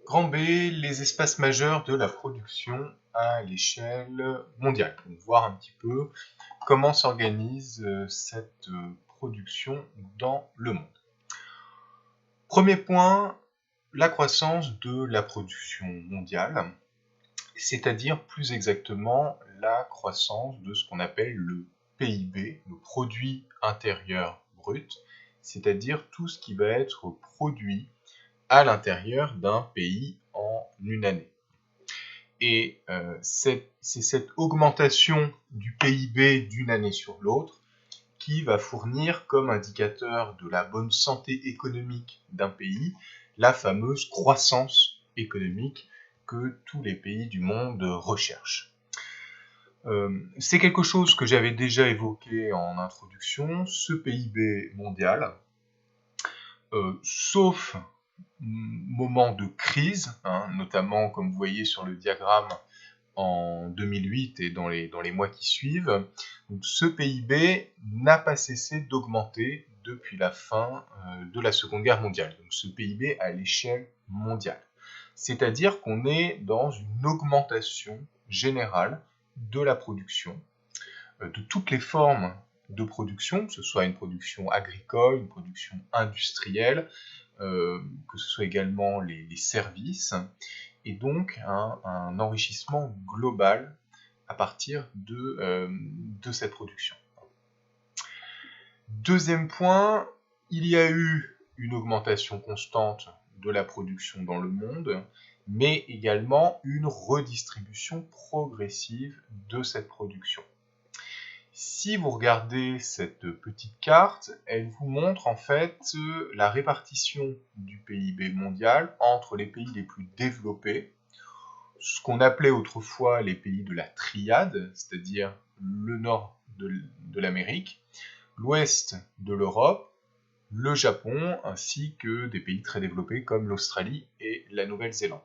Grand B, les espaces majeurs de la production à l'échelle mondiale. Donc, voir un petit peu comment s'organise cette production dans le monde. Premier point, la croissance de la production mondiale, c'est-à-dire plus exactement la croissance de ce qu'on appelle le PIB, le produit intérieur brut, c'est-à-dire tout ce qui va être produit à l'intérieur d'un pays en une année. Et c'est cette augmentation du PIB d'une année sur l'autre qui va fournir comme indicateur de la bonne santé économique d'un pays la fameuse croissance économique que tous les pays du monde recherchent. C'est quelque chose que j'avais déjà évoqué en introduction, ce PIB mondial, sauf moment de crise, notamment comme vous voyez sur le diagramme en 2008 et dans les mois qui suivent, donc ce PIB n'a pas cessé d'augmenter depuis la fin de la Seconde Guerre mondiale, donc ce PIB à l'échelle mondiale. C'est-à-dire qu'on est dans une augmentation générale de la production, de toutes les formes de production, que ce soit une production agricole, une production industrielle, que ce soit également les services, et donc un enrichissement global à partir de cette production. Deuxième point, il y a eu une augmentation constante de la production dans le monde, mais également une redistribution progressive de cette production. Si vous regardez cette petite carte, elle vous montre en fait la répartition du PIB mondial entre les pays les plus développés, ce qu'on appelait autrefois les pays de la triade, c'est-à-dire le nord de l'Amérique, l'ouest de l'Europe, le Japon, ainsi que des pays très développés comme l'Australie et la Nouvelle-Zélande.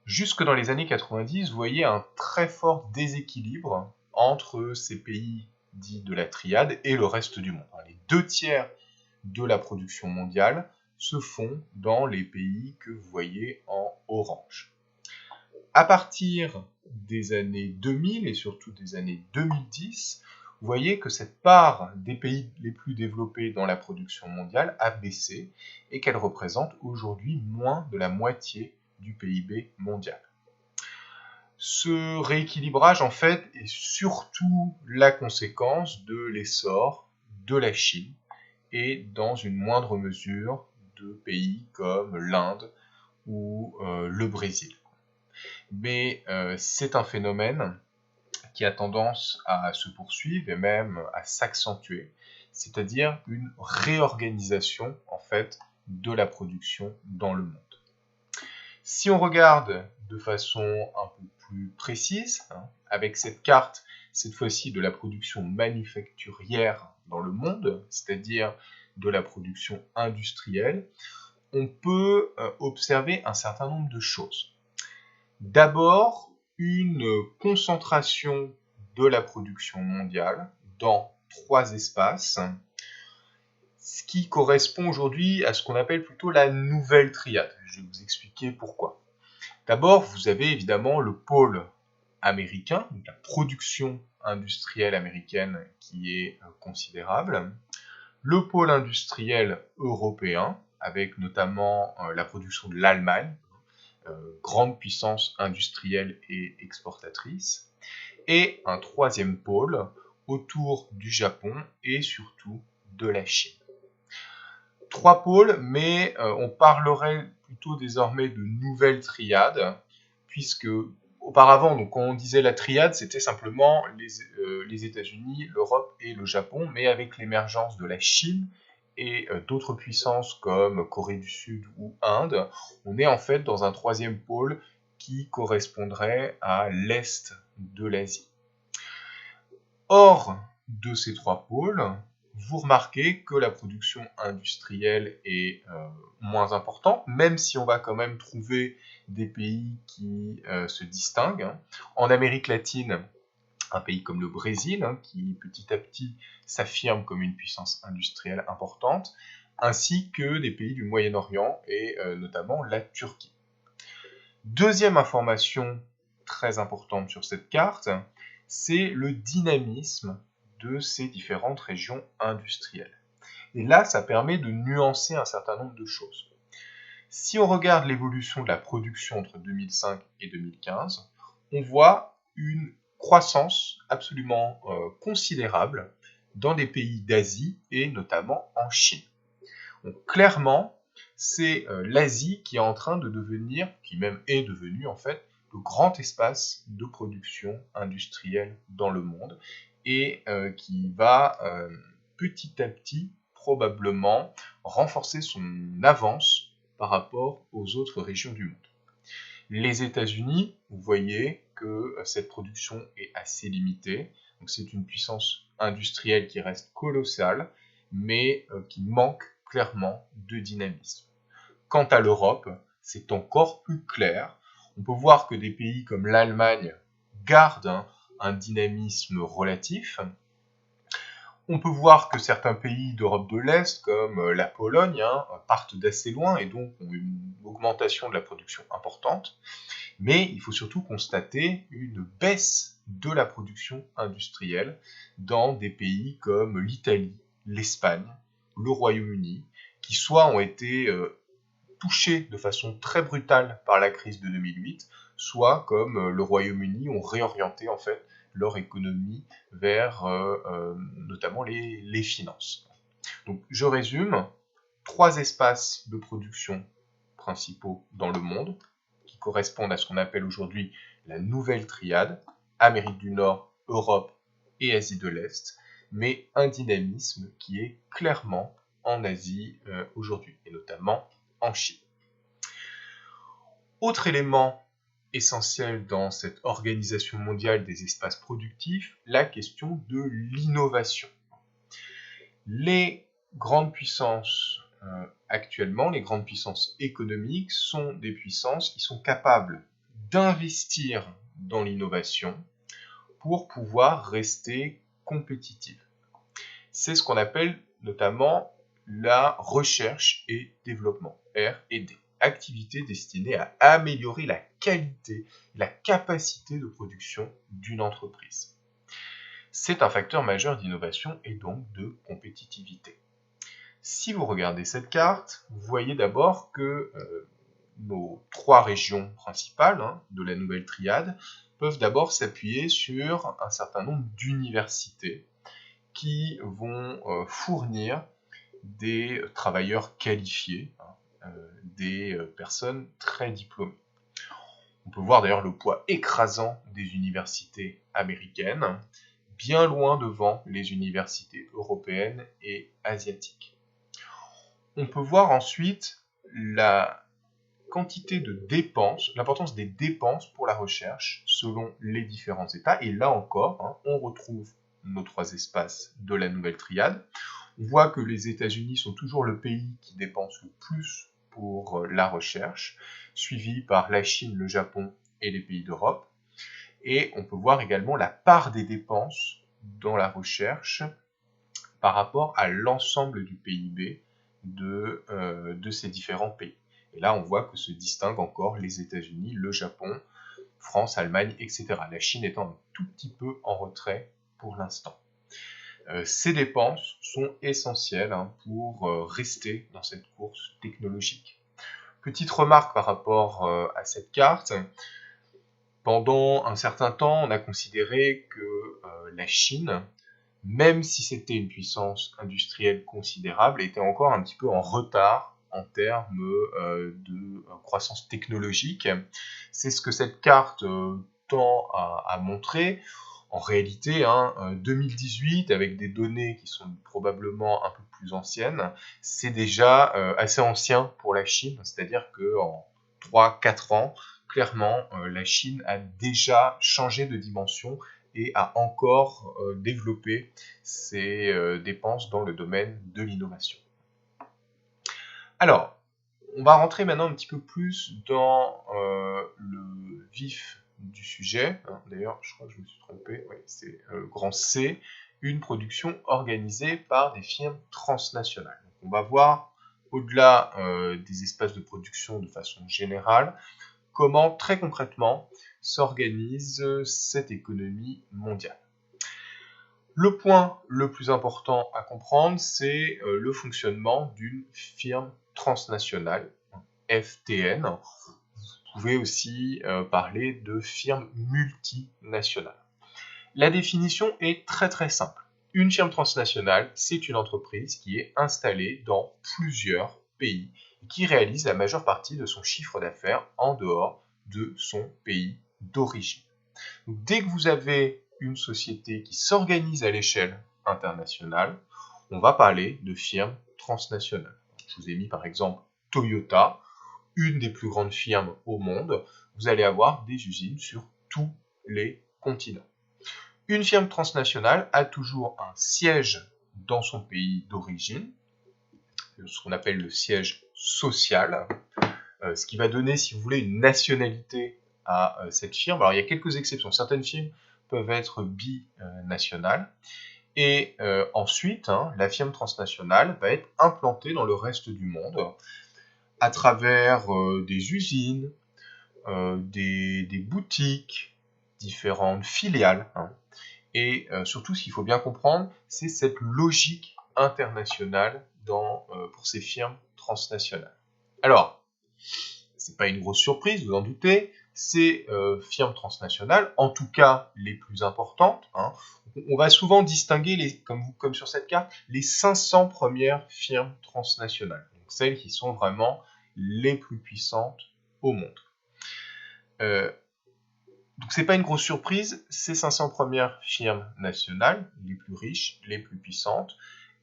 Jusque dans les années 90, vous voyez un très fort déséquilibre entre ces pays dits de la triade et le reste du monde. Les 2/3 de la production mondiale se font dans les pays que vous voyez en orange. À partir des années 2000 et surtout des années 2010, vous voyez que cette part des pays les plus développés dans la production mondiale a baissé et qu'elle représente aujourd'hui moins de la moitié du PIB mondial. Ce rééquilibrage, en fait, est surtout la conséquence de l'essor de la Chine et, dans une moindre mesure, de pays comme l'Inde ou le Brésil. Mais c'est un phénomène qui a tendance à se poursuivre et même à s'accentuer, c'est-à-dire une réorganisation, en fait, de la production dans le monde. Si on regarde de façon un peu plus précise, avec cette carte, cette fois-ci de la production manufacturière dans le monde, c'est-à-dire de la production industrielle, on peut observer un certain nombre de choses. D'abord, une concentration de la production mondiale dans 3 espaces, ce qui correspond aujourd'hui à ce qu'on appelle plutôt la nouvelle triade. Je vais vous expliquer pourquoi. D'abord, vous avez évidemment le pôle américain, donc la production industrielle américaine qui est considérable, le pôle industriel européen, avec notamment la production de l'Allemagne, grande puissance industrielle et exportatrice, et un troisième pôle autour du Japon et surtout de la Chine. 3 pôles, mais on parlerait plutôt désormais de nouvelle triade, puisque auparavant, donc, quand on disait la triade, c'était simplement les États-Unis, l'Europe et le Japon, mais avec l'émergence de la Chine et d'autres puissances comme Corée du Sud ou Inde, on est en fait dans un troisième pôle qui correspondrait à l'est de l'Asie. Hors de ces 3 pôles, vous remarquez que la production industrielle est moins importante, même si on va quand même trouver des pays qui se distinguent. En Amérique latine, un pays comme le Brésil, qui petit à petit s'affirme comme une puissance industrielle importante, ainsi que des pays du Moyen-Orient et notamment la Turquie. Deuxième information très importante sur cette carte, c'est le dynamisme de ces différentes régions industrielles. Et là, ça permet de nuancer un certain nombre de choses. Si on regarde l'évolution de la production entre 2005 et 2015, on voit une croissance absolument considérable dans des pays d'Asie et notamment en Chine. Donc clairement, c'est l'Asie qui est en train de devenir, qui même est devenue en fait, le grand espace de production industrielle dans le monde et qui va petit à petit probablement renforcer son avance par rapport aux autres régions du monde. Les États-Unis, vous voyez que cette production est assez limitée, donc c'est une puissance industrielle qui reste colossale, mais qui manque clairement de dynamisme. Quant à l'Europe, c'est encore plus clair. On peut voir que des pays comme l'Allemagne gardent un dynamisme relatif. On peut voir que certains pays d'Europe de l'Est, comme la Pologne, partent d'assez loin et donc ont une augmentation de la production importante. Mais il faut surtout constater une baisse de la production industrielle dans des pays comme l'Italie, l'Espagne, le Royaume-Uni, qui soit ont été touchés de façon très brutale par la crise de 2008, soit comme le Royaume-Uni ont réorienté en fait leur économie vers notamment les finances. Donc je résume, 3 espaces de production principaux dans le monde qui correspondent à ce qu'on appelle aujourd'hui la nouvelle triade, Amérique du Nord, Europe et Asie de l'Est, mais un dynamisme qui est clairement en Asie aujourd'hui, et notamment en Chine. Autre élément essentiel dans cette organisation mondiale des espaces productifs, la question de l'innovation. Les grandes puissances actuellement, les grandes puissances économiques sont des puissances qui sont capables d'investir dans l'innovation pour pouvoir rester compétitives. C'est ce qu'on appelle notamment la recherche et développement, R&D, activité destinée à améliorer la qualité, la capacité de production d'une entreprise. C'est un facteur majeur d'innovation et donc de compétitivité. Si vous regardez cette carte, vous voyez d'abord que nos 3 régions principales de la nouvelle triade peuvent d'abord s'appuyer sur un certain nombre d'universités qui vont fournir des travailleurs qualifiés, des personnes très diplômées. On peut voir d'ailleurs le poids écrasant des universités américaines, bien loin devant les universités européennes et asiatiques. On peut voir ensuite la quantité de dépenses, l'importance des dépenses pour la recherche selon les différents États. Et là encore, on retrouve nos 3 espaces de la nouvelle triade. On voit que les États-Unis sont toujours le pays qui dépense le plus pour la recherche, suivi par la Chine, le Japon et les pays d'Europe. Et on peut voir également la part des dépenses dans la recherche par rapport à l'ensemble du PIB de ces différents pays. Et là, on voit que se distinguent encore les États-Unis, le Japon, France, Allemagne, etc. La Chine étant un tout petit peu en retrait pour l'instant. Ces dépenses sont essentielles pour rester dans cette course technologique. Petite remarque par rapport à cette carte. Pendant un certain temps, on a considéré que la Chine, même si c'était une puissance industrielle considérable, était encore un petit peu en retard en termes de croissance technologique. C'est ce que cette carte tend à montrer. En réalité, 2018, avec des données qui sont probablement un peu plus anciennes, c'est déjà assez ancien pour la Chine, c'est-à-dire qu'en 3-4 ans, clairement, la Chine a déjà changé de dimension et a encore développé ses dépenses dans le domaine de l'innovation. Alors, on va rentrer maintenant un petit peu plus dans le vif du sujet. D'ailleurs, je crois que je me suis trompé, oui, c'est grand C, une production organisée par des firmes transnationales. Donc, on va voir au-delà des espaces de production de façon générale, comment très concrètement s'organise cette économie mondiale. Le point le plus important à comprendre, c'est le fonctionnement d'une firme transnationale, FTN. Vous pouvez aussi parler de firme multinationale. La définition est très très simple. Une firme transnationale, c'est une entreprise qui est installée dans plusieurs pays et qui réalise la majeure partie de son chiffre d'affaires en dehors de son pays d'origine. Donc, dès que vous avez une société qui s'organise à l'échelle internationale, on va parler de firme transnationale. Je vous ai mis par exemple Toyota, une des plus grandes firmes au monde. Vous allez avoir des usines sur tous les continents. Une firme transnationale a toujours un siège dans son pays d'origine, ce qu'on appelle le siège social, ce qui va donner, si vous voulez, une nationalité à cette firme. Alors, il y a quelques exceptions. Certaines firmes peuvent être binationales. Et ensuite, la firme transnationale va être implantée dans le reste du monde à travers des usines, des boutiques, différentes filiales. Et surtout, ce qu'il faut bien comprendre, c'est cette logique internationale pour ces firmes transnationales. Alors, c'est pas une grosse surprise, vous en doutez, ces firmes transnationales, en tout cas les plus importantes, on va souvent distinguer, comme sur cette carte, les 500 premières firmes transnationales, donc celles qui sont vraiment les plus puissantes au monde. Donc c'est pas une grosse surprise, ces 500 premières firmes nationales, les plus riches, les plus puissantes,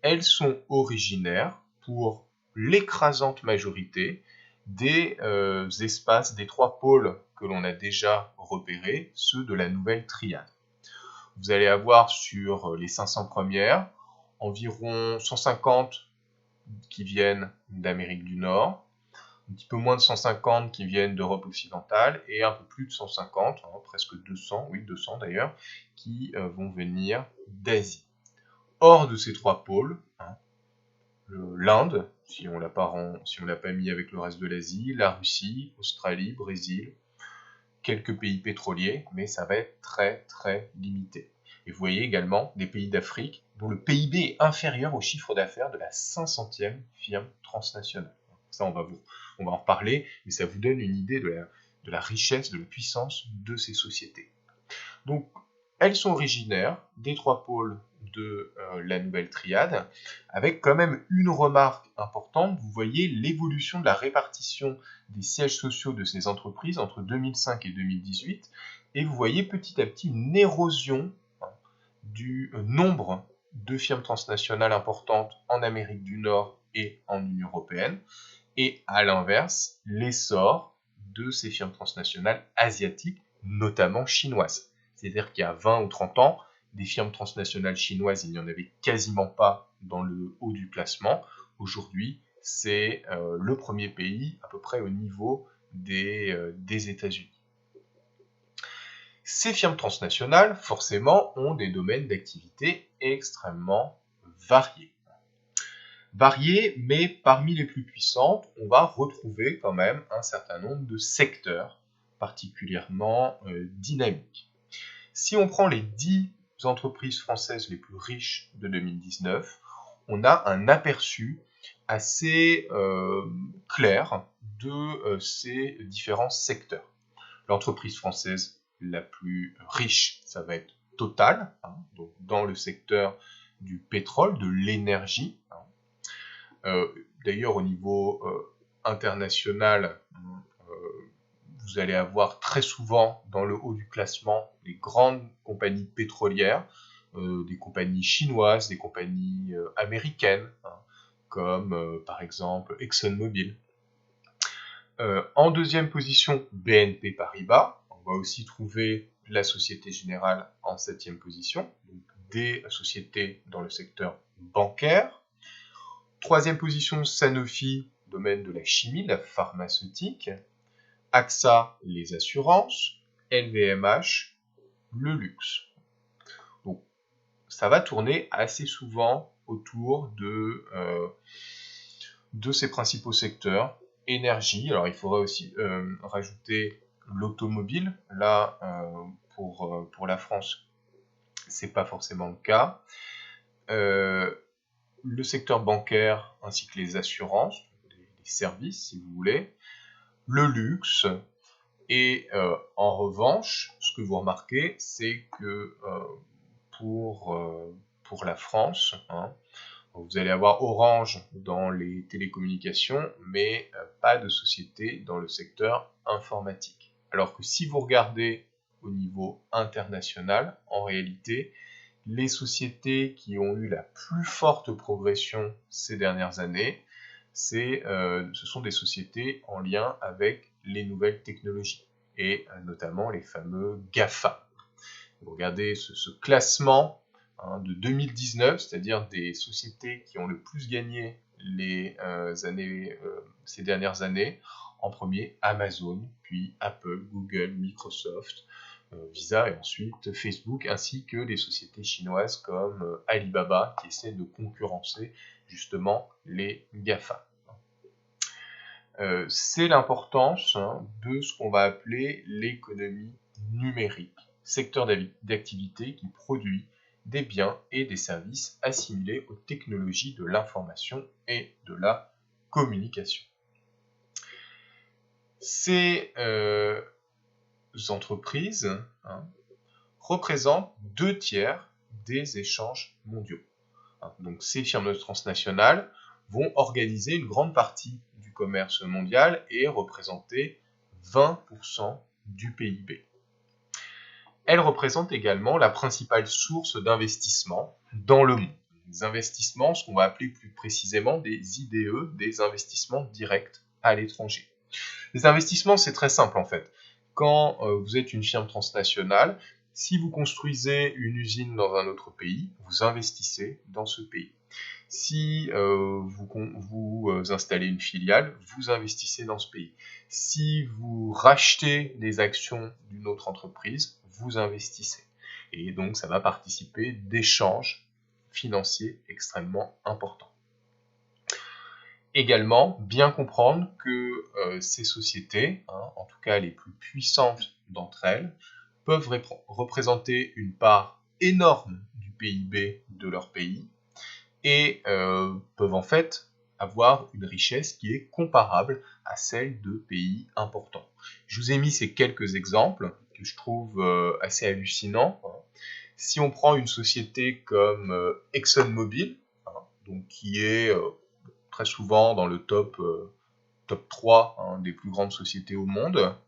elles sont originaires pour l'écrasante majorité des espaces, des 3 pôles que l'on a déjà repérés, ceux de la nouvelle triade. Vous allez avoir sur les 500 premières, environ 150 qui viennent d'Amérique du Nord, un petit peu moins de 150 qui viennent d'Europe occidentale et un peu plus de 150, presque 200, oui 200 d'ailleurs, qui vont venir d'Asie. Hors de ces 3 pôles, l'Inde, si on l'a pas mis avec le reste de l'Asie, la Russie, Australie, Brésil, quelques pays pétroliers, mais ça va être très très limité. Et vous voyez également des pays d'Afrique dont le PIB est inférieur au chiffre d'affaires de la 500e firme transnationale. Ça, on va en reparler, mais ça vous donne une idée de la richesse, de la puissance de ces sociétés. Donc, elles sont originaires des 3 pôles de la nouvelle triade, avec quand même une remarque importante. Vous voyez l'évolution de la répartition des sièges sociaux de ces entreprises entre 2005 et 2018, et vous voyez petit à petit une érosion du nombre de firmes transnationales importantes en Amérique du Nord et en Union européenne, et à l'inverse, l'essor de ces firmes transnationales asiatiques, notamment chinoises. C'est-à-dire qu'il y a 20 ou 30 ans, des firmes transnationales chinoises, il n'y en avait quasiment pas dans le haut du classement. Aujourd'hui, c'est le premier pays à peu près au niveau des États-Unis. Ces firmes transnationales, forcément, ont des domaines d'activité extrêmement variés. Mais parmi les plus puissantes, on va retrouver quand même un certain nombre de secteurs particulièrement dynamiques. Si on prend les 10 entreprises françaises les plus riches de 2019, on a un aperçu assez clair de ces différents secteurs. L'entreprise française la plus riche, ça va être Total, donc dans le secteur du pétrole, de l'énergie. D'ailleurs, au niveau international, vous allez avoir très souvent dans le haut du classement les grandes compagnies pétrolières, des compagnies chinoises, des compagnies américaines, comme par exemple ExxonMobil. En deuxième position, BNP Paribas. On va aussi trouver la Société Générale en 7e position, donc des sociétés dans le secteur bancaire. Troisième position, Sanofi, domaine de la chimie, la pharmaceutique. AXA, les assurances. LVMH, le luxe. Donc, ça va tourner assez souvent autour de ces principaux secteurs. Énergie, alors il faudrait aussi rajouter l'automobile. Là, pour la France, c'est pas forcément le cas. Le secteur bancaire ainsi que les assurances, les services si vous voulez, le luxe, et en revanche, ce que vous remarquez, c'est que pour la France, vous allez avoir Orange dans les télécommunications, mais pas de société dans le secteur informatique. Alors que si vous regardez au niveau international, en réalité, les sociétés qui ont eu la plus forte progression ces dernières années, ce sont des sociétés en lien avec les nouvelles technologies, et notamment les fameux GAFA. Vous regardez ce classement de 2019, c'est-à-dire des sociétés qui ont le plus gagné ces dernières années. En premier, Amazon, puis Apple, Google, Microsoft, Visa et ensuite Facebook, ainsi que les sociétés chinoises comme Alibaba qui essaient de concurrencer justement les GAFA. C'est l'importance de ce qu'on va appeler l'économie numérique, secteur d'activité qui produit des biens et des services assimilés aux technologies de l'information et de la communication. Ces entreprises représentent 2/3 des échanges mondiaux. Donc ces firmes transnationales vont organiser une grande partie du commerce mondial et représenter 20% du PIB. Elles représentent également la principale source d'investissement dans le monde. Les investissements, ce qu'on va appeler plus précisément des IDE, des investissements directs à l'étranger. Les investissements, c'est très simple en fait. Quand vous êtes une firme transnationale, si vous construisez une usine dans un autre pays, vous investissez dans ce pays. Si vous installez une filiale, vous investissez dans ce pays. Si vous rachetez des actions d'une autre entreprise, vous investissez. Et donc, ça va participer d'échanges financiers extrêmement importants. Également, bien comprendre que ces sociétés, en tout cas les plus puissantes d'entre elles, peuvent représenter une part énorme du PIB de leur pays et peuvent en fait avoir une richesse qui est comparable à celle de pays importants. Je vous ai mis ces quelques exemples que je trouve assez hallucinants. Si on prend une société comme ExxonMobil, donc qui est très souvent dans le top 3 des plus grandes sociétés au monde,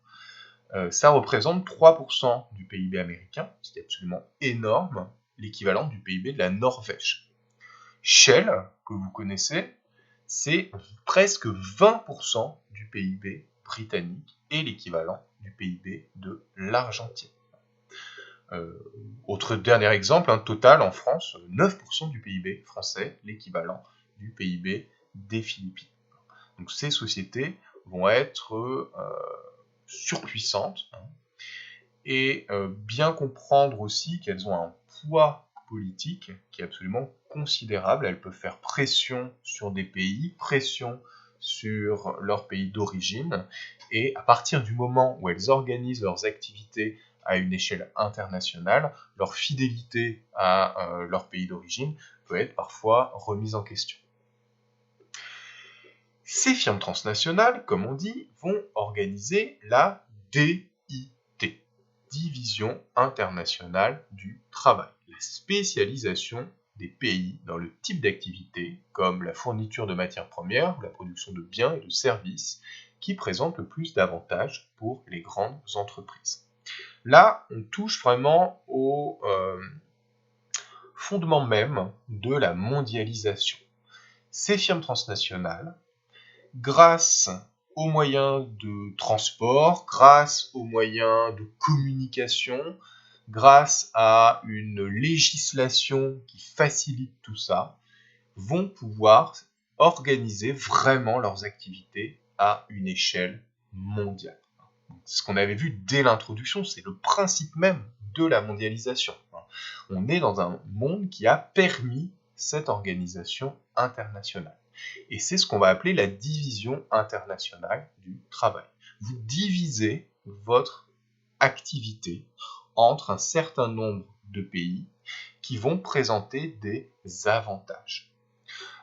ça représente 3% du PIB américain, ce qui est absolument énorme, l'équivalent du PIB de la Norvège. Shell, que vous connaissez, c'est presque 20% du PIB britannique et l'équivalent du PIB de l'Argentine. Autre dernier exemple, Total en France, 9% du PIB français, l'équivalent du PIB des Philippines. Donc ces sociétés vont être surpuissantes et bien comprendre aussi qu'elles ont un poids politique qui est absolument considérable. Elles peuvent faire pression sur des pays, pression sur leur pays d'origine, et à partir du moment où elles organisent leurs activités à une échelle internationale, leur fidélité à leur pays d'origine peut être parfois remise en question. Ces firmes transnationales, comme on dit, vont organiser la DIT, Division internationale du travail, la spécialisation des pays dans le type d'activité, comme la fourniture de matières premières, la production de biens et de services, qui présentent le plus d'avantages pour les grandes entreprises. Là, on touche vraiment au fondement même de la mondialisation. Ces firmes transnationales, grâce aux moyens de transport, grâce aux moyens de communication, grâce à une législation qui facilite tout ça, vont pouvoir organiser vraiment leurs activités à une échelle mondiale. Ce qu'on avait vu dès l'introduction, c'est le principe même de la mondialisation. On est dans un monde qui a permis cette organisation internationale. Et c'est ce qu'on va appeler la division internationale du travail. Vous divisez votre activité entre un certain nombre de pays qui vont présenter des avantages.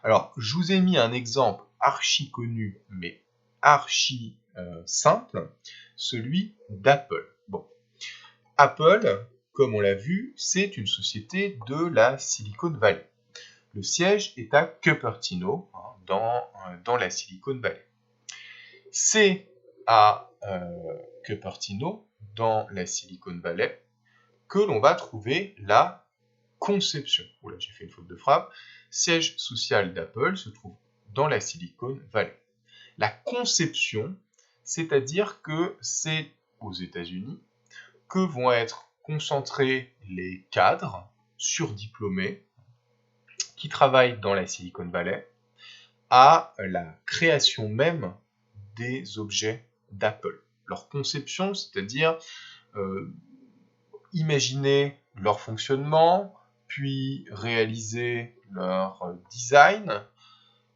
Alors, je vous ai mis un exemple archi connu, mais archi simple, celui d'Apple. Bon, Apple, comme on l'a vu, c'est une société de la Silicon Valley. Le siège est à Cupertino, dans la Silicon Valley. C'est à Cupertino, dans la Silicon Valley, que l'on va trouver la conception. Oula, j'ai fait une faute de frappe. Siège social d'Apple se trouve dans la Silicon Valley. La conception, c'est-à-dire que c'est aux États-Unis que vont être concentrés les cadres surdiplômés qui travaillent dans la Silicon Valley à la création même des objets d'Apple. Leur conception, c'est-à-dire imaginer leur fonctionnement, puis réaliser leur design,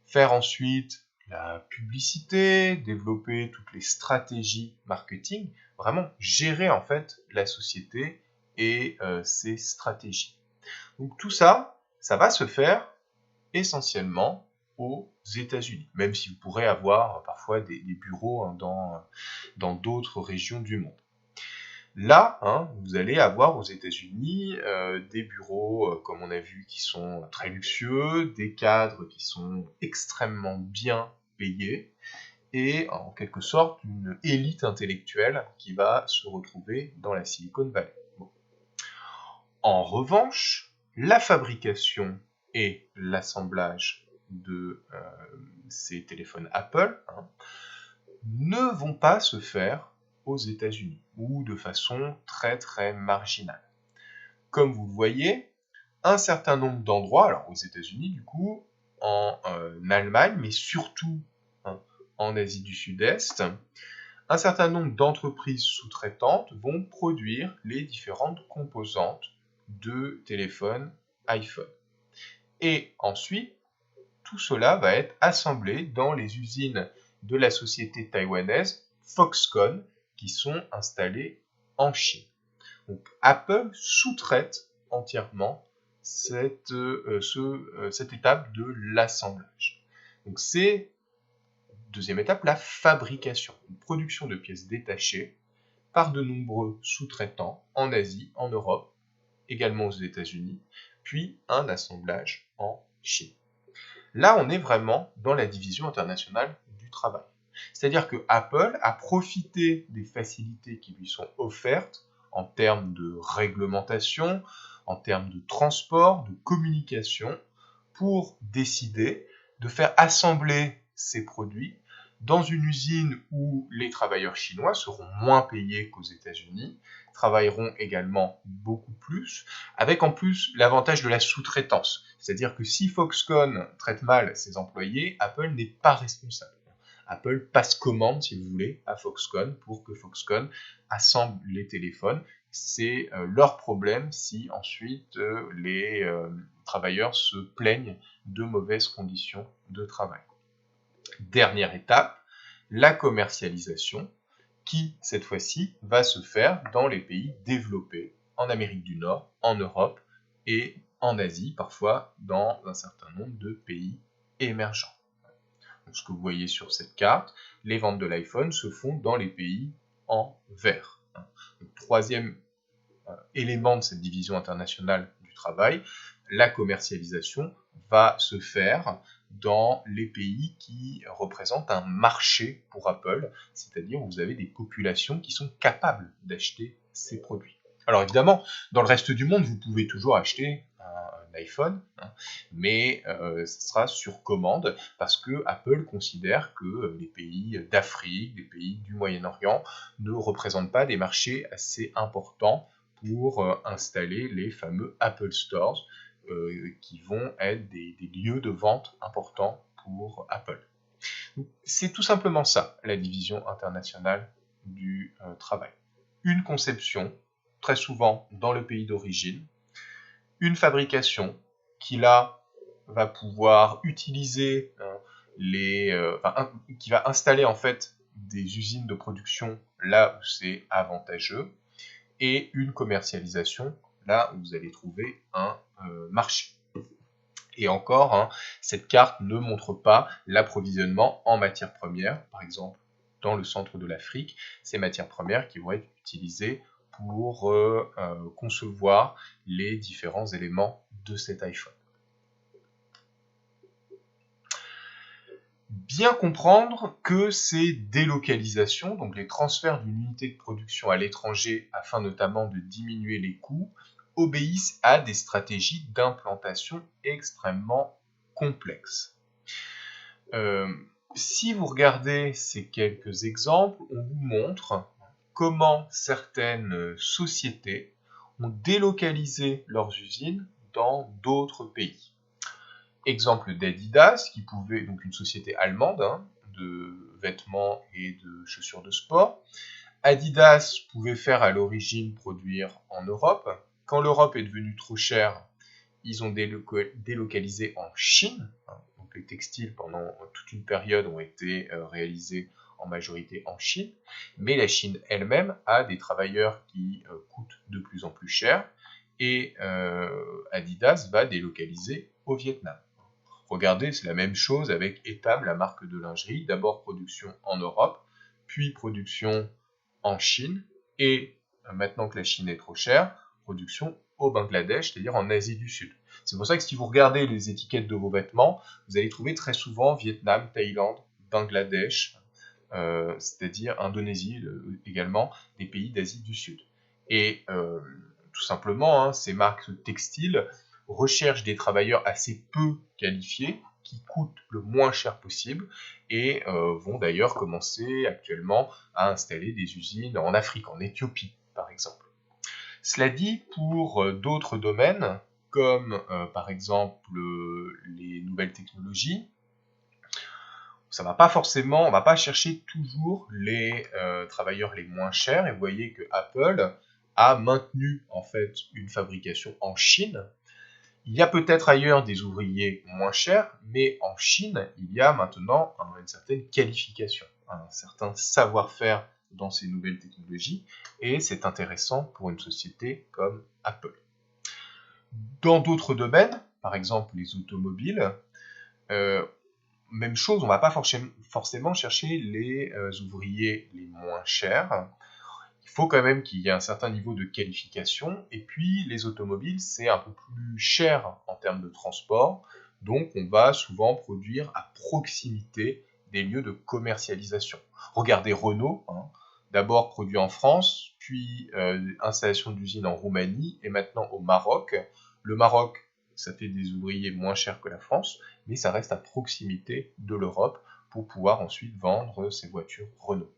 faire ensuite la publicité, développer toutes les stratégies marketing, vraiment gérer en fait la société et ses stratégies. Donc tout ça, ça va se faire essentiellement aux États-Unis, même si vous pourrez avoir parfois des bureaux dans d'autres régions du monde. Là, vous allez avoir aux États-Unis des bureaux, comme on a vu, qui sont très luxueux, des cadres qui sont extrêmement bien payés, et en quelque sorte une élite intellectuelle qui va se retrouver dans la Silicon Valley. Bon. En revanche, la fabrication et l'assemblage de ces téléphones Apple ne vont pas se faire aux États-Unis, ou de façon très très marginale. Comme vous le voyez, un certain nombre d'endroits, alors aux États-Unis du coup, en Allemagne, mais surtout en Asie du Sud-Est, un certain nombre d'entreprises sous-traitantes vont produire les différentes composantes de téléphones iPhone. Et ensuite, tout cela va être assemblé dans les usines de la société taïwanaise Foxconn, qui sont installées en Chine. Donc Apple sous-traite entièrement cette étape de l'assemblage. Donc c'est, deuxième étape, la fabrication, une production de pièces détachées par de nombreux sous-traitants en Asie, en Europe, également aux États-Unis, puis un assemblage en Chine. Là, on est vraiment dans la division internationale du travail. C'est-à-dire que Apple a profité des facilités qui lui sont offertes en termes de réglementation, en termes de transport, de communication, pour décider de faire assembler ces produits dans une usine où les travailleurs chinois seront moins payés qu'aux États-Unis, travailleront également beaucoup plus, avec en plus l'avantage de la sous-traitance. C'est-à-dire que si Foxconn traite mal ses employés, Apple n'est pas responsable. Apple passe commande, si vous voulez, à Foxconn pour que Foxconn assemble les téléphones. C'est leur problème si ensuite les travailleurs se plaignent de mauvaises conditions de travail. Dernière étape, la commercialisation, qui cette fois-ci va se faire dans les pays développés, en Amérique du Nord, en Europe et en Asie, parfois dans un certain nombre de pays émergents. Donc, ce que vous voyez sur cette carte, les ventes de l'iPhone se font dans les pays en vert. Donc, troisième élément de cette division internationale du travail, la commercialisation va se faire dans les pays qui représentent un marché pour Apple, c'est-à-dire où vous avez des populations qui sont capables d'acheter ces produits. Alors évidemment, dans le reste du monde, vous pouvez toujours acheter un iPhone, mais ce sera sur commande parce que Apple considère que les pays d'Afrique, les pays du Moyen-Orient ne représentent pas des marchés assez importants pour installer les fameux Apple Stores qui vont être des lieux de vente importants pour Apple. C'est tout simplement ça, la division internationale du travail. Une conception, très souvent dans le pays d'origine, une fabrication qui là va pouvoir utiliser qui va installer en fait des usines de production là où c'est avantageux, et une commercialisation là où vous allez trouver un marché. Et encore, hein, cette carte ne montre pas l'approvisionnement en matières premières. Par exemple, dans le centre de l'Afrique, ces matières premières qui vont être utilisées pour concevoir les différents éléments de cet iPhone. Bien comprendre que ces délocalisations, donc les transferts d'une unité de production à l'étranger afin notamment de diminuer les coûts, obéissent à des stratégies d'implantation extrêmement complexes. Si vous regardez ces quelques exemples, on vous montre comment certaines sociétés ont délocalisé leurs usines dans d'autres pays. Exemple d'Adidas, qui pouvait, donc une société allemande de vêtements et de chaussures de sport. Adidas pouvait faire à l'origine produire en Europe. Quand l'Europe est devenue trop chère, ils ont délocalisé en Chine. Donc les textiles pendant toute une période ont été réalisés en majorité en Chine. Mais la Chine elle-même a des travailleurs qui coûtent de plus en plus cher. Et Adidas va délocaliser au Vietnam. Regardez, c'est la même chose avec Etam, la marque de lingerie. D'abord production en Europe, puis production en Chine, et maintenant que la Chine est trop chère, production au Bangladesh, c'est-à-dire en Asie du Sud. C'est pour ça que si vous regardez les étiquettes de vos vêtements, vous allez trouver très souvent Vietnam, Thaïlande, Bangladesh, c'est-à-dire Indonésie également, des pays d'Asie du Sud. Et tout simplement, ces marques textiles recherchent des travailleurs assez peu qualifiés, qui coûtent le moins cher possible, et vont d'ailleurs commencer actuellement à installer des usines en Afrique, en Éthiopie par exemple. Cela dit, pour d'autres domaines, comme par exemple les nouvelles technologies, ça va pas forcément, on va pas chercher toujours les travailleurs les moins chers, et vous voyez que Apple a maintenu en fait une fabrication en Chine. Il y a peut-être ailleurs des ouvriers moins chers, mais en Chine, il y a maintenant une certaine qualification, un certain savoir-faire dans ces nouvelles technologies, et c'est intéressant pour une société comme Apple. Dans d'autres domaines, par exemple les automobiles, même chose, on ne va pas forcément chercher les ouvriers les moins chers. Il faut quand même qu'il y ait un certain niveau de qualification, et puis les automobiles, c'est un peu plus cher en termes de transport, donc on va souvent produire à proximité des lieux de commercialisation. Regardez Renault, d'abord produit en France, puis installation d'usine en Roumanie, et maintenant au Maroc. Le Maroc, ça fait des ouvriers moins chers que la France, mais ça reste à proximité de l'Europe pour pouvoir ensuite vendre ces voitures Renault.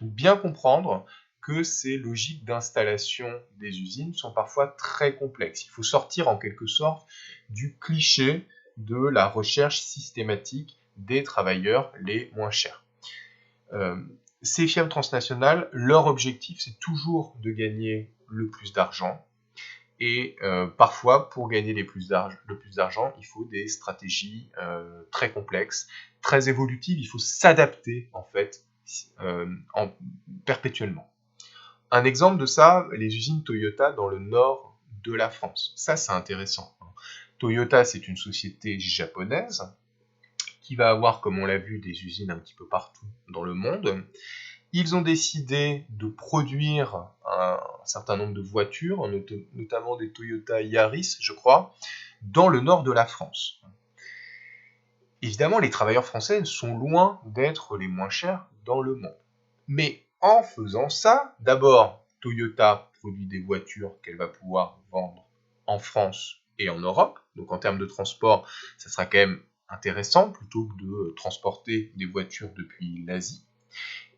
Donc bien comprendre que ces logiques d'installation des usines sont parfois très complexes. Il faut sortir en quelque sorte du cliché de la recherche systématique des travailleurs les moins chers. Ces firmes transnationales, leur objectif, c'est toujours de gagner le plus d'argent. Et parfois, pour gagner le plus d'argent, il faut des stratégies très complexes, très évolutives. Il faut s'adapter en fait perpétuellement. Un exemple de ça, les usines Toyota dans le nord de la France. Ça, c'est intéressant. Toyota, c'est une société japonaise qui va avoir, comme on l'a vu, des usines un petit peu partout dans le monde. Ils ont décidé de produire un certain nombre de voitures, notamment des Toyota Yaris, je crois, dans le nord de la France. Évidemment, les travailleurs français sont loin d'être les moins chers dans le monde. Mais en faisant ça, d'abord, Toyota produit des voitures qu'elle va pouvoir vendre en France et en Europe. Donc en termes de transport, ça sera quand même intéressant plutôt que de transporter des voitures depuis l'Asie.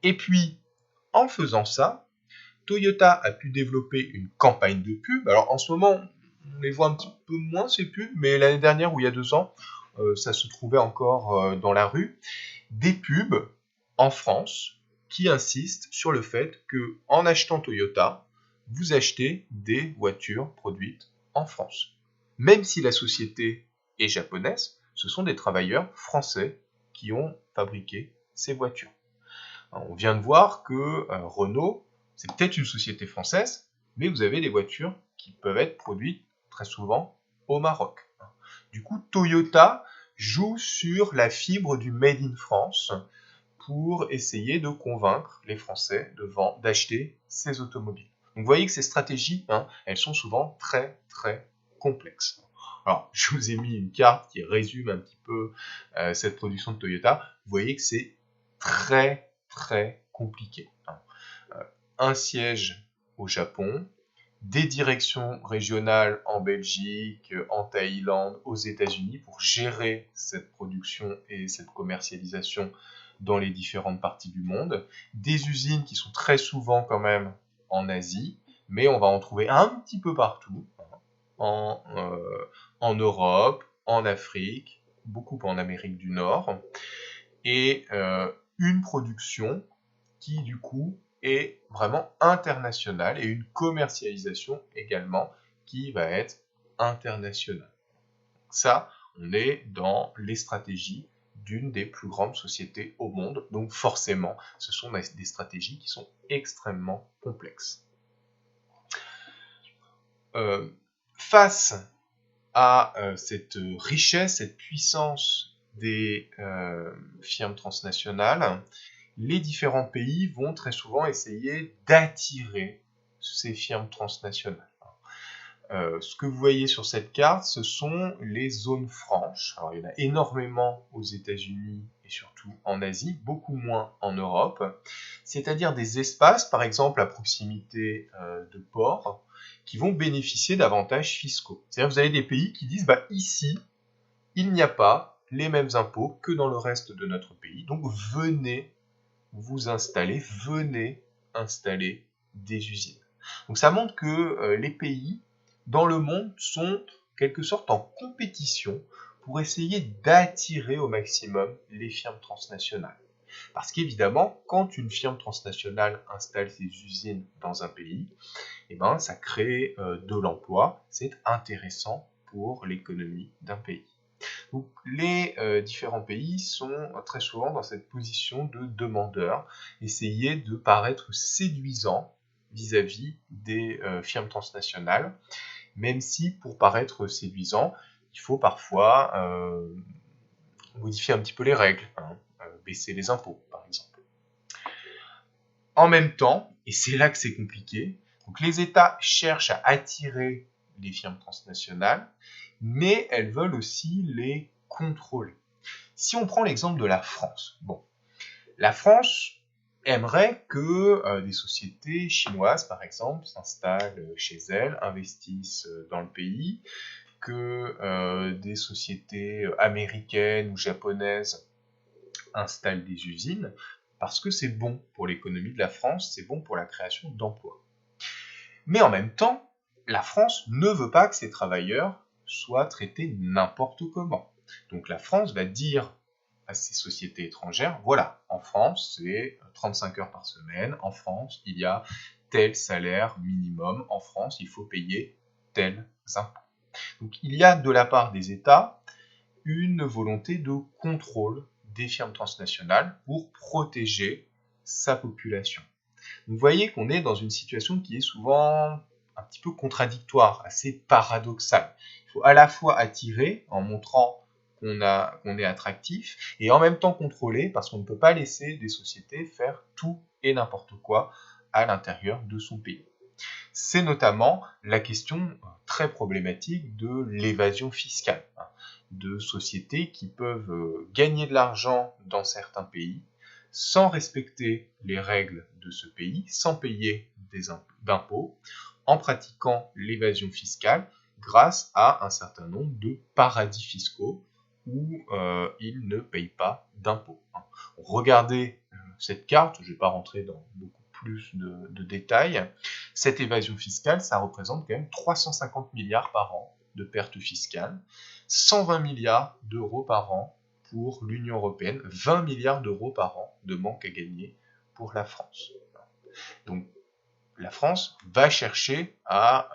Et puis, en faisant ça, Toyota a pu développer une campagne de pub. Alors en ce moment, on les voit un petit peu moins ces pubs, mais l'année dernière ou il y a 2 ans, ça se trouvait encore dans la rue. Des pubs en France qui insistent sur le fait que en achetant Toyota, vous achetez des voitures produites en France. Même si la société est japonaise, ce sont des travailleurs français qui ont fabriqué ces voitures. On vient de voir que Renault, c'est peut-être une société française, mais vous avez des voitures qui peuvent être produites très souvent au Maroc. Du coup, Toyota joue sur la fibre du Made in France pour essayer de convaincre les Français d'acheter ces automobiles. Donc vous voyez que ces stratégies, elles sont souvent très très complexes. Alors, je vous ai mis une carte qui résume un petit peu cette production de Toyota. Vous voyez que c'est très très compliqué. Un siège au Japon, des directions régionales en Belgique, en Thaïlande, aux États-Unis pour gérer cette production et cette commercialisation dans les différentes parties du monde, des usines qui sont très souvent quand même en Asie, mais on va en trouver un petit peu partout, en Europe, en Afrique, beaucoup en Amérique du Nord, et une production qui du coup est vraiment internationale et une commercialisation également qui va être internationale. Ça, on est dans les stratégies d'une des plus grandes sociétés au monde, donc forcément, ce sont des stratégies qui sont extrêmement complexes. Face à cette richesse, cette puissance des firmes transnationales, les différents pays vont très souvent essayer d'attirer ces firmes transnationales. Ce que vous voyez sur cette carte, ce sont les zones franches. Alors, il y en a énormément aux États-Unis et surtout en Asie, beaucoup moins en Europe. C'est-à-dire des espaces, par exemple à proximité de ports, qui vont bénéficier d'avantages fiscaux. C'est-à-dire que vous avez des pays qui disent, ici, il n'y a pas les mêmes impôts que dans le reste de notre pays, donc venez vous installer, venez installer des usines. Donc ça montre que les pays dans le monde sont en quelque sorte en compétition pour essayer d'attirer au maximum les firmes transnationales. Parce qu'évidemment, quand une firme transnationale installe ses usines dans un pays, ça crée de l'emploi, c'est intéressant pour l'économie d'un pays. Donc, les différents pays sont très souvent dans cette position de demandeur, essayer de paraître séduisant vis-à-vis des firmes transnationales, même si pour paraître séduisant, il faut parfois modifier un petit peu les règles, baisser les impôts par exemple. En même temps, et c'est là que c'est compliqué, donc les États cherchent à attirer les firmes transnationales, mais elles veulent aussi les contrôler. Si on prend l'exemple de la France, la France aimerait que des sociétés chinoises, par exemple, s'installent chez elles, investissent dans le pays, que des sociétés américaines ou japonaises installent des usines, parce que c'est bon pour l'économie de la France, c'est bon pour la création d'emplois. Mais en même temps, la France ne veut pas que ses travailleurs soient traités n'importe comment. Donc la France va dire à ces sociétés étrangères, voilà, en France, c'est 35 heures par semaine, en France, il y a tel salaire minimum, en France, il faut payer tels impôts. Donc il y a de la part des États une volonté de contrôle des firmes transnationales pour protéger sa population. Vous voyez qu'on est dans une situation qui est souvent un petit peu contradictoire, assez paradoxale. Il faut à la fois attirer en montrant qu'on est attractif et en même temps contrôler parce qu'on ne peut pas laisser des sociétés faire tout et n'importe quoi à l'intérieur de son pays. C'est notamment la question très problématique de l'évasion fiscale, de sociétés qui peuvent gagner de l'argent dans certains pays sans respecter les règles de ce pays, sans payer d'impôts, en pratiquant l'évasion fiscale grâce à un certain nombre de paradis fiscaux où ils ne payent pas d'impôts. Regardez cette carte, je ne vais pas rentrer dans beaucoup plus de détails. Cette évasion fiscale, ça représente quand même 350 milliards par an de pertes fiscales, 120 milliards d'euros par an pour l'Union européenne, 20 milliards d'euros par an de manque à gagner pour la France. Donc la France va chercher à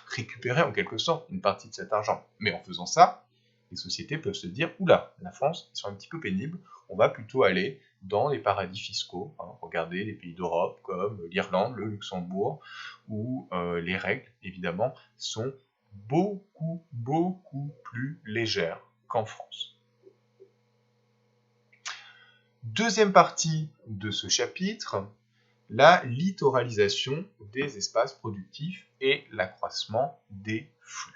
récupérer en quelque sorte une partie de cet argent. Mais en faisant ça, les sociétés peuvent se dire, oula, la France, ils sont un petit peu pénibles, on va plutôt aller dans les paradis fiscaux. Regardez les pays d'Europe comme l'Irlande, le Luxembourg, où les règles, évidemment, sont beaucoup plus légères qu'en France. Deuxième partie de ce chapitre, la littoralisation des espaces productifs et l'accroissement des flux.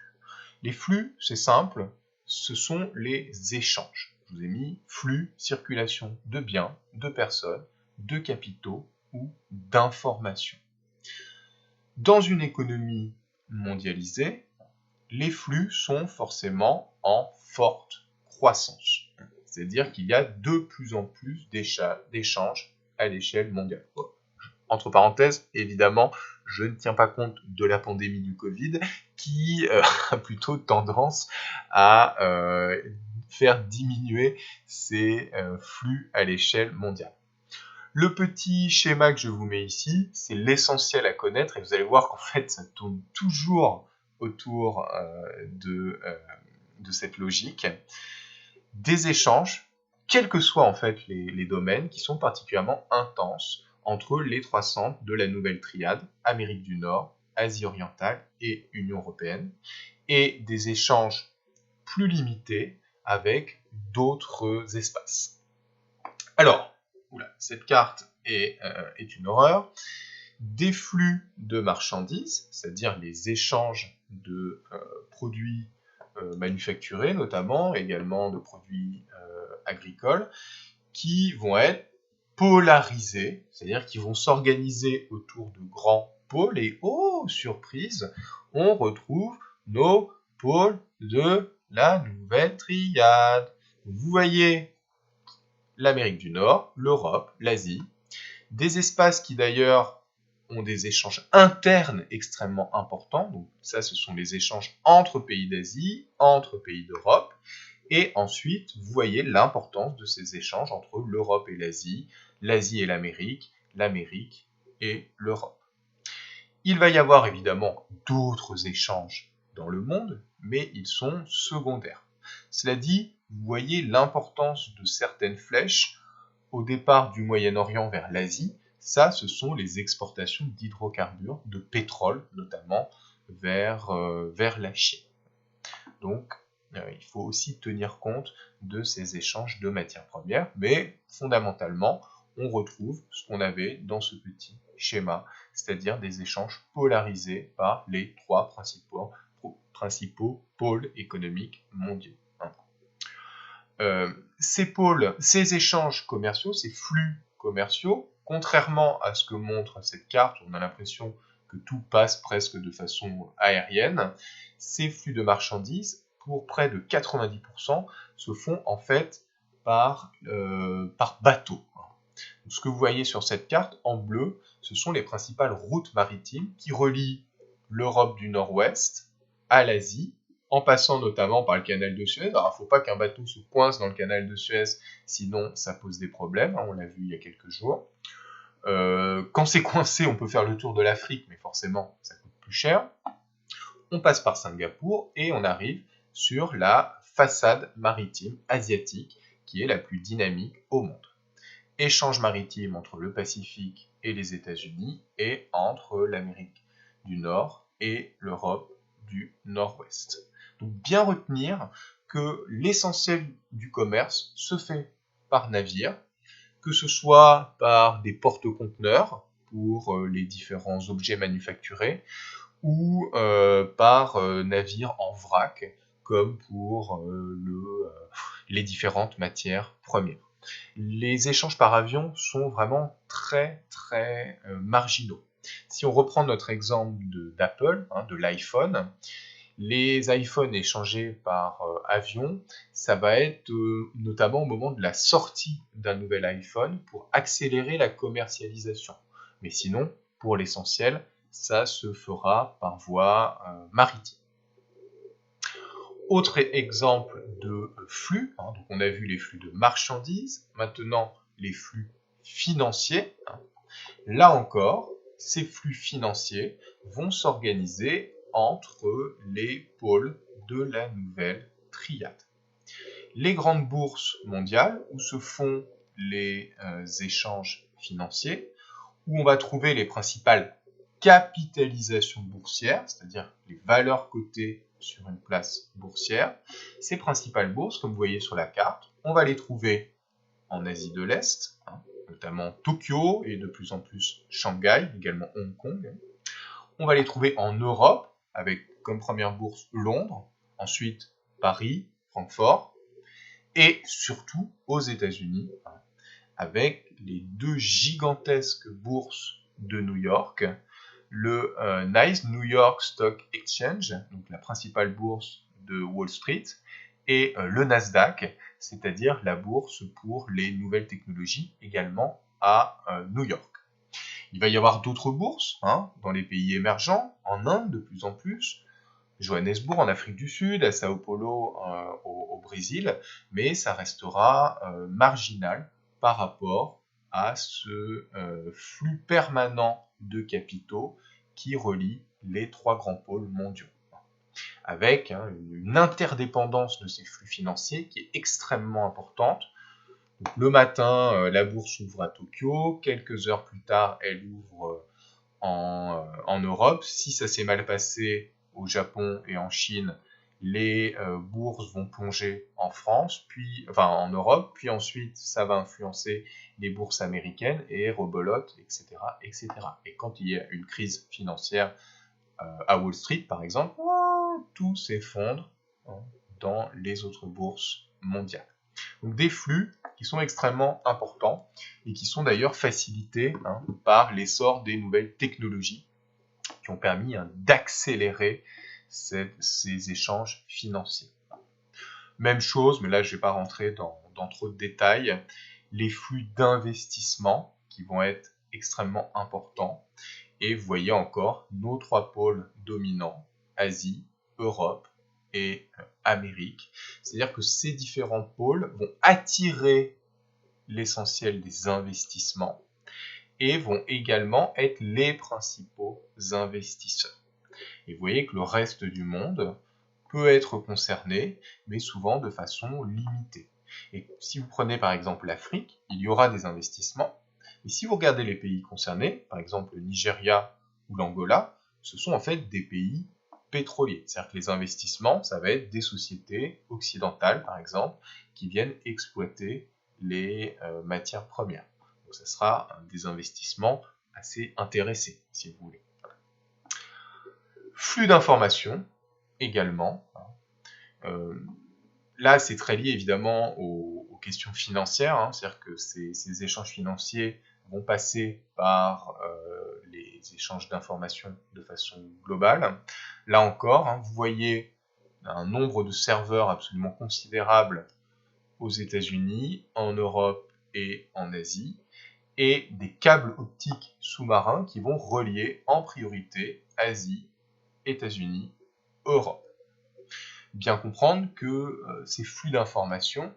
Les flux, c'est simple, ce sont les échanges. Je vous ai mis flux, circulation de biens, de personnes, de capitaux ou d'informations. Dans une économie mondialisée, les flux sont forcément en forte croissance. C'est-à-dire qu'il y a de plus en plus d'échanges à l'échelle mondiale. Entre parenthèses, évidemment, je ne tiens pas compte de la pandémie du Covid qui a plutôt tendance à faire diminuer ces flux à l'échelle mondiale. Le petit schéma que je vous mets ici, c'est l'essentiel à connaître et vous allez voir qu'en fait, ça tourne toujours autour de cette logique. Des échanges, quels que soient en fait les domaines, qui sont particulièrement intenses entre les trois centres de la nouvelle triade, Amérique du Nord, Asie orientale et Union européenne, et des échanges plus limités avec d'autres espaces. Alors, cette carte est une horreur. Des flux de marchandises, c'est-à-dire les échanges de produits manufacturés notamment, également de produits agricoles, qui vont être polarisés, c'est-à-dire qui vont s'organiser autour de grands pôles, et oh, surprise, on retrouve nos pôles de la nouvelle triade. Vous voyez l'Amérique du Nord, l'Europe, l'Asie, des espaces qui d'ailleurs ont des échanges internes extrêmement importants, donc ça ce sont les échanges entre pays d'Asie, entre pays d'Europe, et ensuite vous voyez l'importance de ces échanges entre l'Europe et l'Asie et l'Amérique et l'Europe. Il va y avoir évidemment d'autres échanges dans le monde, mais ils sont secondaires. Cela dit, vous voyez l'importance de certaines flèches au départ du Moyen-Orient vers l'Asie. Ça, ce sont les exportations d'hydrocarbures, de pétrole notamment, vers la Chine. Donc, il faut aussi tenir compte de ces échanges de matières premières, mais fondamentalement, on retrouve ce qu'on avait dans ce petit schéma, c'est-à-dire des échanges polarisés par les trois principaux pôles économiques mondiaux. Ces échanges commerciaux, ces flux commerciaux, contrairement à ce que montre cette carte, on a l'impression que tout passe presque de façon aérienne, ces flux de marchandises, pour près de 90%, se font en fait par bateau. Ce que vous voyez sur cette carte en bleu, ce sont les principales routes maritimes qui relient l'Europe du Nord-Ouest à l'Asie, en passant notamment par le canal de Suez. Alors, il ne faut pas qu'un bateau se coince dans le canal de Suez, sinon ça pose des problèmes, on l'a vu il y a quelques jours. Quand c'est coincé, on peut faire le tour de l'Afrique, mais forcément, ça coûte plus cher. On passe par Singapour et on arrive sur la façade maritime asiatique, qui est la plus dynamique au monde. Échange maritime entre le Pacifique et les États-Unis et entre l'Amérique du Nord et l'Europe du Nord-Ouest. Donc bien retenir que l'essentiel du commerce se fait par navire, que ce soit par des porte-conteneurs pour les différents objets manufacturés ou par navire en vrac comme pour les différentes matières premières. Les échanges par avion sont vraiment très marginaux. Si on reprend notre exemple d'Apple, de l'iPhone, les iPhones échangés par avion, ça va être notamment au moment de la sortie d'un nouvel iPhone pour accélérer la commercialisation. Mais sinon, pour l'essentiel, ça se fera par voie maritime. Autre exemple de flux, donc on a vu les flux de marchandises, maintenant les flux financiers. Là encore, ces flux financiers vont s'organiser entre les pôles de la nouvelle triade. Les grandes bourses mondiales où se font les échanges financiers, où on va trouver les principales capitalisations boursières, c'est-à-dire les valeurs cotées sur une place boursière. Ces principales bourses, comme vous voyez sur la carte, on va les trouver en Asie de l'Est, notamment Tokyo et de plus en plus Shanghai, également Hong Kong. On va les trouver en Europe, avec comme première bourse Londres, ensuite Paris, Francfort, et surtout aux États-Unis, avec les deux gigantesques bourses de New York, le NYSE, New York Stock Exchange, donc la principale bourse de Wall Street, et le Nasdaq, c'est-à-dire la bourse pour les nouvelles technologies, également à New York. Il va y avoir d'autres bourses dans les pays émergents, en Inde de plus en plus, Johannesburg en Afrique du Sud, à Sao Paulo au Brésil, mais ça restera marginal par rapport à ce flux permanent de capitaux qui relie les trois grands pôles mondiaux, avec une interdépendance de ces flux financiers qui est extrêmement importante. Donc, le matin, la bourse ouvre à Tokyo, quelques heures plus tard, elle ouvre en Europe. Si ça s'est mal passé au Japon et en Chine, les bourses vont plonger en France, en Europe, puis ensuite ça va influencer les bourses américaines et rebelote, etc., etc. Et quand il y a une crise financière à Wall Street, par exemple, tout s'effondre dans les autres bourses mondiales. Donc des flux qui sont extrêmement importants et qui sont d'ailleurs facilités par l'essor des nouvelles technologies qui ont permis d'accélérer ces échanges financiers. Même chose, mais là je ne vais pas rentrer dans trop de détails, les flux d'investissement qui vont être extrêmement importants. Et vous voyez encore nos trois pôles dominants, Asie, Europe et Amérique. C'est-à-dire que ces différents pôles vont attirer l'essentiel des investissements et vont également être les principaux investisseurs. Et vous voyez que le reste du monde peut être concerné, mais souvent de façon limitée. Et si vous prenez par exemple l'Afrique, il y aura des investissements, mais si vous regardez les pays concernés, par exemple le Nigeria ou l'Angola, ce sont en fait des pays pétroliers. C'est-à-dire que les investissements, ça va être des sociétés occidentales, par exemple, qui viennent exploiter les matières premières. Donc ça sera des investissements assez intéressés, si vous voulez. Flux d'informations, également. Là, c'est très lié évidemment aux questions financières, c'est-à-dire que ces échanges financiers vont passer par les échanges d'informations de façon globale. Là encore, vous voyez un nombre de serveurs absolument considérable aux États-Unis, en Europe et en Asie, et des câbles optiques sous-marins qui vont relier en priorité Asie, États-Unis, Europe. Bien comprendre que ces flux d'informations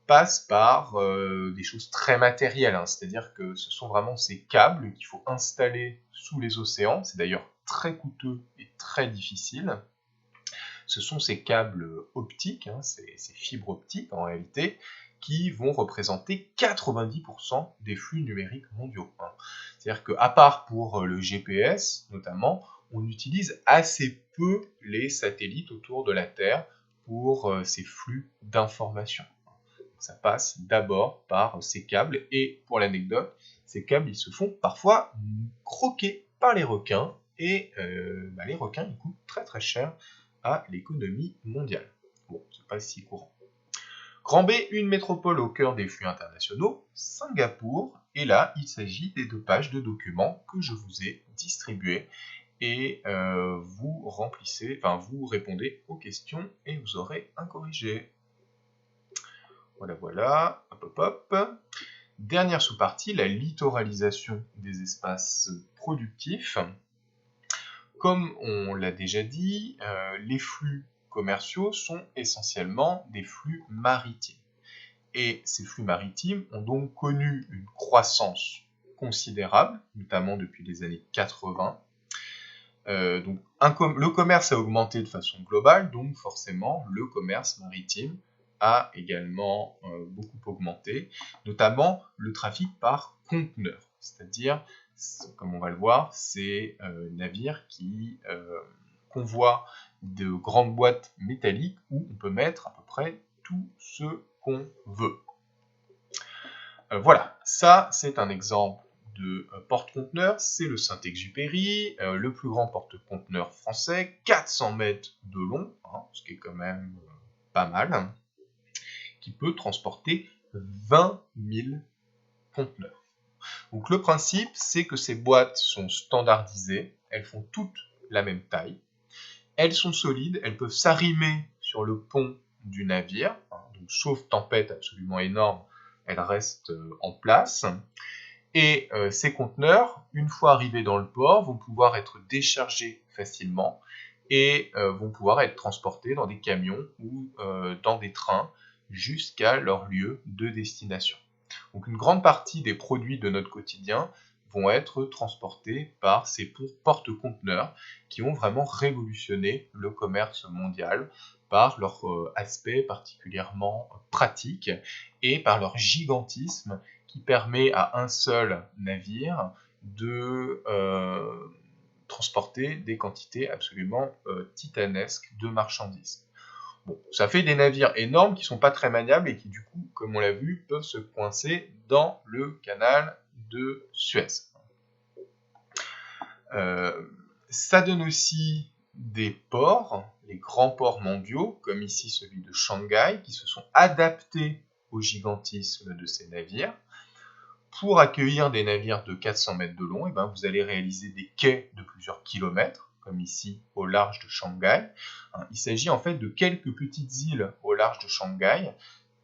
passent par des choses très matérielles, c'est-à-dire que ce sont vraiment ces câbles qu'il faut installer sous les océans, c'est d'ailleurs très coûteux et très difficile. Ce sont ces câbles optiques, ces fibres optiques en réalité, qui vont représenter 90% des flux numériques mondiaux. C'est-à-dire qu'à part pour le GPS notamment, on utilise assez peu les satellites autour de la Terre pour ces flux d'informations. Ça passe d'abord par ces câbles, et pour l'anecdote, ces câbles ils se font parfois croquer par les requins, et les requins ils coûtent très très cher à l'économie mondiale. Bon, c'est pas si courant. Grand B, une métropole au cœur des flux internationaux, Singapour, et là il s'agit des 2 pages de documents que je vous ai distribués, et vous répondez aux questions et vous aurez un corrigé. Voilà, hop. Dernière sous-partie, la littoralisation des espaces productifs. Comme on l'a déjà dit, les flux commerciaux sont essentiellement des flux maritimes. Et ces flux maritimes ont donc connu une croissance considérable, notamment depuis les années 80. Le commerce a augmenté de façon globale, donc forcément le commerce maritime a également beaucoup augmenté, notamment le trafic par conteneur, c'est-à-dire, comme on va le voir, ces navires qui convoient de grandes boîtes métalliques où on peut mettre à peu près tout ce qu'on veut. Voilà, ça c'est un exemple de porte-conteneur, c'est le Saint-Exupéry, le plus grand porte-conteneur français, 400 mètres de long, hein, ce qui est quand même pas mal, qui peut transporter 20 000 conteneurs. Donc le principe, c'est que ces boîtes sont standardisées, elles font toutes la même taille, elles sont solides, elles peuvent s'arrimer sur le pont du navire, hein, donc sauf tempête absolument énorme, elles restent en place. Et ces conteneurs, une fois arrivés dans le port, vont pouvoir être déchargés facilement et vont pouvoir être transportés dans des camions ou dans des trains jusqu'à leur lieu de destination. Donc une grande partie des produits de notre quotidien vont être transportés par ces porte-conteneurs qui ont vraiment révolutionné le commerce mondial par leur aspect particulièrement pratique et par leur gigantisme qui permet à un seul navire de transporter des quantités absolument titanesques de marchandises. Bon, ça fait des navires énormes qui ne sont pas très maniables et qui, du coup, comme on l'a vu, peuvent se coincer dans le canal de Suez. Ça donne aussi des ports, les grands ports mondiaux, comme ici celui de Shanghai, qui se sont adaptés au gigantisme de ces navires. Pour accueillir des navires de 400 mètres de long, vous allez réaliser des quais de plusieurs kilomètres, comme ici au large de Shanghai. Il s'agit en fait de quelques petites îles au large de Shanghai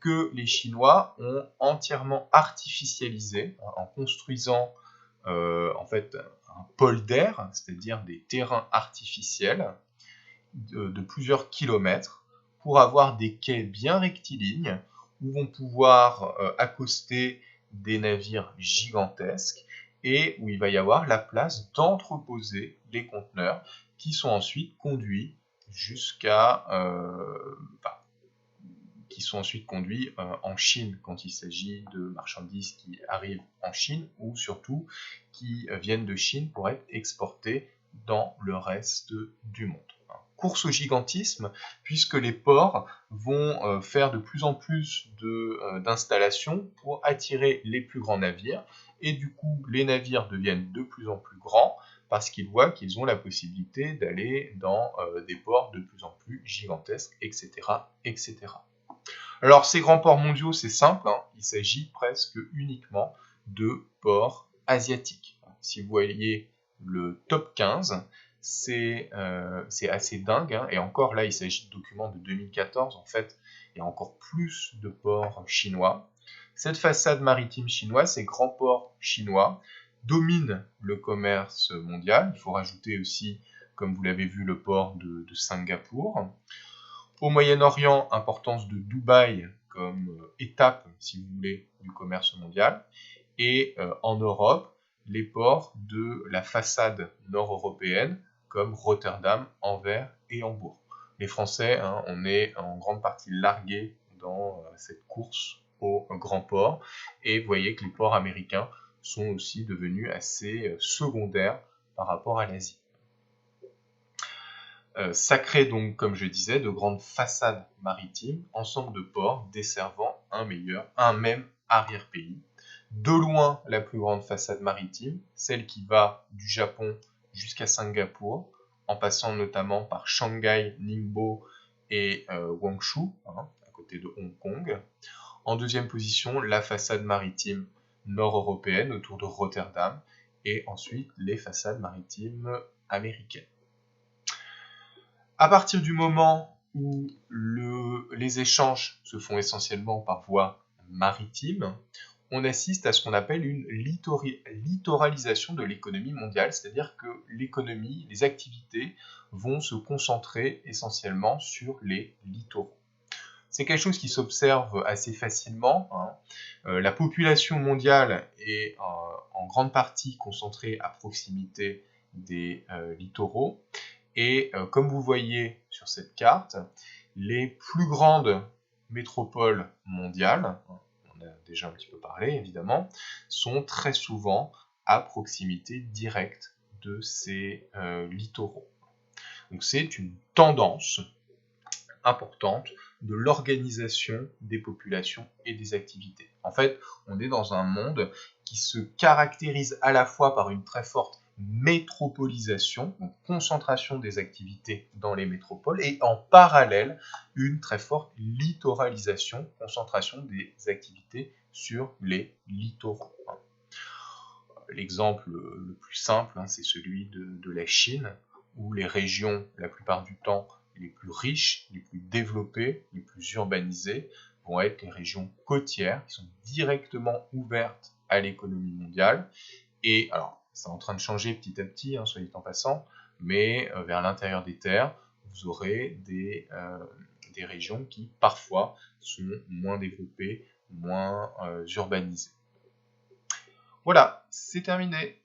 que les Chinois ont entièrement artificialisées en construisant en fait un polder, c'est-à-dire des terrains artificiels de plusieurs kilomètres pour avoir des quais bien rectilignes où vont pouvoir accoster des navires gigantesques et où il va y avoir la place d'entreposer des conteneurs qui sont ensuite conduits en Chine quand il s'agit de marchandises qui arrivent en Chine ou surtout qui viennent de Chine pour être exportées dans le reste du monde. Course au gigantisme, puisque les ports vont faire de plus en plus d'installations pour attirer les plus grands navires, et du coup les navires deviennent de plus en plus grands, parce qu'ils voient qu'ils ont la possibilité d'aller dans des ports de plus en plus gigantesques, etc., etc. Alors ces grands ports mondiaux, c'est simple, hein, il s'agit presque uniquement de ports asiatiques. Si vous voyez le top 15, c'est assez dingue, hein, et encore là il s'agit de documents de 2014, en fait il y a encore plus de ports chinois. Cette façade maritime chinoise, ces grands ports chinois, dominent le commerce mondial. Il faut rajouter aussi, comme vous l'avez vu, le port de Singapour. Au Moyen-Orient, importance de Dubaï comme étape, si vous voulez, du commerce mondial. Et en Europe, les ports de la façade nord-européenne, comme Rotterdam, Anvers et Hambourg. Les Français, hein, on est en grande partie largués dans cette course aux grands ports. Et vous voyez que les ports américains sont aussi devenus assez secondaires par rapport à l'Asie. Ça crée donc, comme je disais, de grandes façades maritimes, ensemble de ports desservant un même arrière-pays. De loin, la plus grande façade maritime, celle qui va du Japon jusqu'à Singapour, en passant notamment par Shanghai, Ningbo et Guangzhou, hein, à côté de Hong Kong. En deuxième position, la façade maritime nord-européenne autour de Rotterdam, et ensuite les façades maritimes américaines. À partir du moment où les échanges se font essentiellement par voie maritime, on assiste à ce qu'on appelle une littoralisation de l'économie mondiale, c'est-à-dire que l'économie, les activités vont se concentrer essentiellement sur les littoraux. C'est quelque chose qui s'observe assez facilement, hein. La population mondiale est en grande partie concentrée à proximité des littoraux. Et comme vous voyez sur cette carte, les plus grandes métropoles mondiales, on a déjà un petit peu parlé évidemment, sont très souvent à proximité directe de ces littoraux. Donc c'est une tendance importante de l'organisation des populations et des activités. En fait, on est dans un monde qui se caractérise à la fois par une très forte métropolisation, donc concentration des activités dans les métropoles, et en parallèle, une très forte littoralisation, concentration des activités sur les littoraux. L'exemple le plus simple, c'est celui de la Chine, où les régions, la plupart du temps, les plus riches, les plus développées, les plus urbanisées, vont être les régions côtières, qui sont directement ouvertes à l'économie mondiale. Et alors, c'est en train de changer petit à petit, soit dit en passant, mais vers l'intérieur des terres, vous aurez des régions qui, parfois, sont moins développées, moins urbanisées. Voilà, c'est terminé.